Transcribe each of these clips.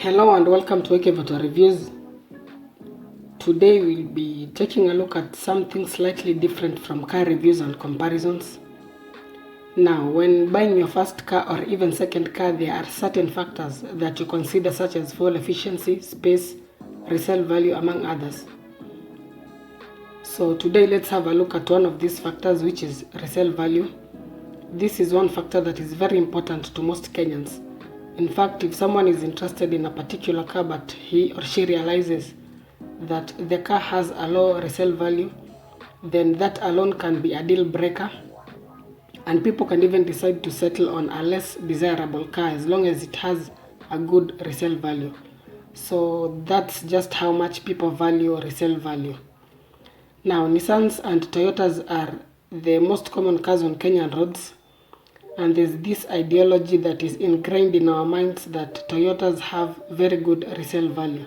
Hello and welcome to Ekevoto Reviews. Today we'll be taking a look at something slightly different from car reviews and comparisons. Now, when buying your first car or even second car, there are certain factors that you consider such as fuel efficiency, space, resale value, among others. So today let's have a look at one of these factors, which is resale value. This is one factor that is very important to most Kenyans. In fact, if someone is interested in a particular car but he or she realizes that the car has a low resale value, then that alone can be a deal breaker, and people can even decide to settle on a less desirable car as long as it has a good resale value. So that's just how much people value resale value. Now, Nissans and Toyotas are the most common cars on Kenyan roads. And there's this ideology that is ingrained in our minds that Toyotas have very good resale value.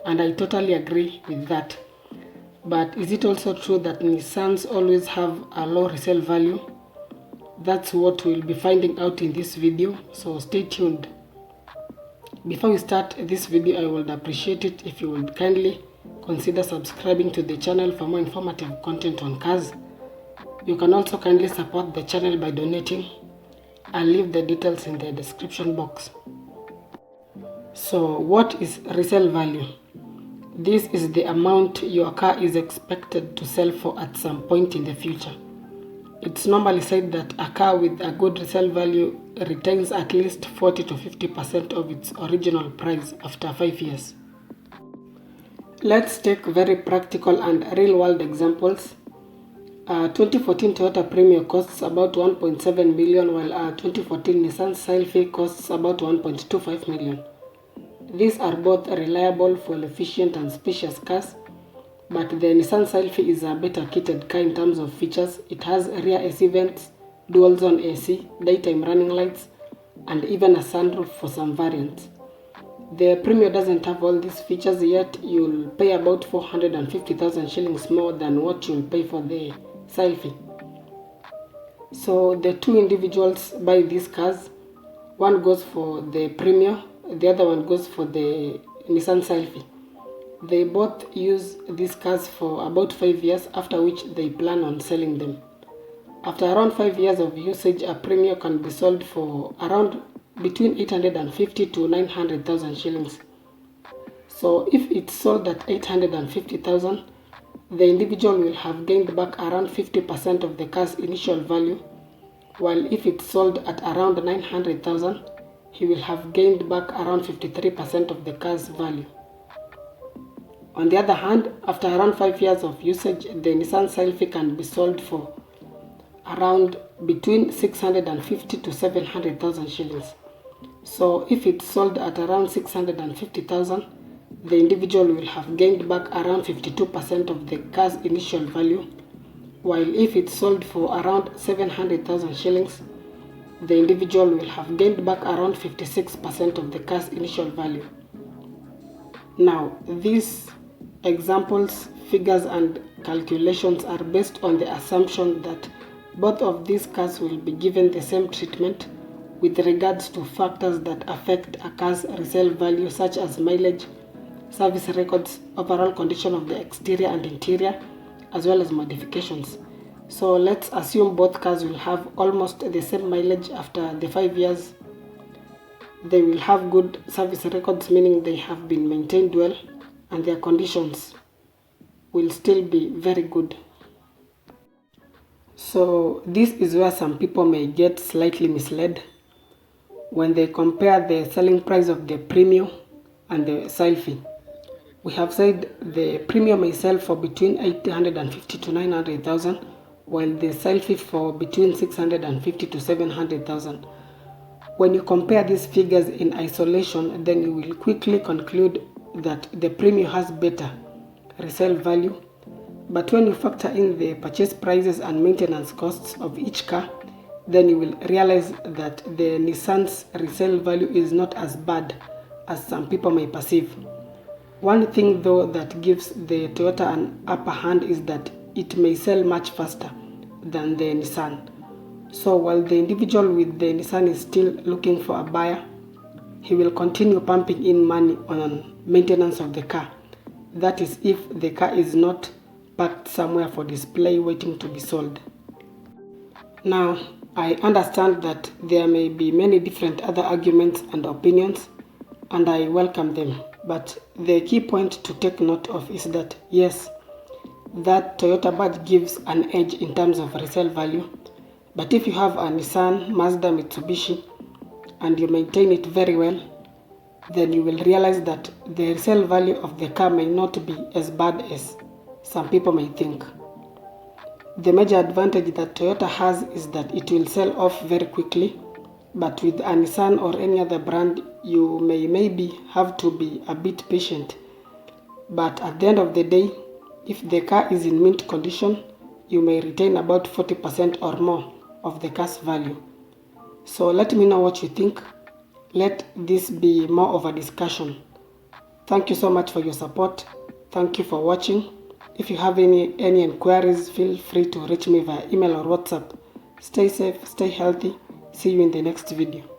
And I totally agree with that. But is it also true that Nissans always have a low resale value? That's what we'll be finding out in this video, so stay tuned. Before we start this video, I would appreciate it if you would kindly consider subscribing to the channel for more informative content on cars. You can also kindly support the channel by donating. I'll leave the details in the description box. So what is resale value? This is the amount your car is expected to sell for at some point in the future. It's normally said that a car with a good resale value retains at least 40 to 50% of its original price after 5 years. Let's take very practical and real-world examples. 2014 Toyota Premio costs about 1.7 million, while a 2014 Nissan Sylphy costs about 1.25 million. These are both reliable, fuel efficient and spacious cars, but the Nissan Sylphy is a better kitted car in terms of features. It has rear AC vents, dual zone AC, daytime running lights, and even a sunroof for some variants. The Premio doesn't have all these features, yet you'll pay about 450,000 shillings more than what you'll pay for the Sylphy. So the two individuals buy these cars. One goes for the Premio, the other one goes for the Nissan Sylphy. They both use these cars for about 5 years, after which they plan on selling them. After around 5 years of usage, a Premio can be sold for around between 850 to 900,000 shillings. So if it's sold at 850,000, the individual will have gained back around 50% of the car's initial value, while if it's sold at around 900,000, he will have gained back around 53% of the car's value. On the other hand, after around 5 years of usage, the Nissan Sylphy can be sold for around between 650 to 700,000 shillings. So if it's sold at around 650,000, the individual will have gained back around 52% of the car's initial value, while if it's sold for around 700,000 shillings, the individual will have gained back around 56% of the car's initial value. Now, these examples, figures and calculations are based on the assumption that both of these cars will be given the same treatment with regards to factors that affect a car's resale value, such as mileage, service records, overall condition of the exterior and interior, as well as modifications. So let's assume both cars will have almost the same mileage after the 5 years. They will have good service records, meaning they have been maintained well, and their conditions will still be very good. So this is where some people may get slightly misled when they compare the selling price of the Premio and the Sylphy. We have said the Premio may sell for between 850 to 900,000, while the Sylphy for between 650 to 700,000. When you compare these figures in isolation, then you will quickly conclude that the Premio has better resale value. But when you factor in the purchase prices and maintenance costs of each car, then you will realize that the Nissan's resale value is not as bad as some people may perceive. One thing though that gives the Toyota an upper hand is that it may sell much faster than the Nissan. So while the individual with the Nissan is still looking for a buyer, he will continue pumping in money on maintenance of the car. That is if the car is not parked somewhere for display waiting to be sold. Now, I understand that there may be many different other arguments and opinions, and I welcome them. But the key point to take note of is that yes, that Toyota badge gives an edge in terms of resale value. But if you have a Nissan, Mazda, Mitsubishi, and you maintain it very well, then you will realize that the resale value of the car may not be as bad as some people may think. The major advantage that Toyota has is that it will sell off very quickly, but with a Nissan or any other brand, you may maybe have to be a bit patient. But at the end of the day, if the car is in mint condition, you may retain about 40% or more of the car's value. So let me know what you think. Let this be more of a discussion. Thank you so much for your support. Thank you for watching. If you have any inquiries, feel free to reach me via email or WhatsApp. Stay safe, stay healthy. See you in the next video.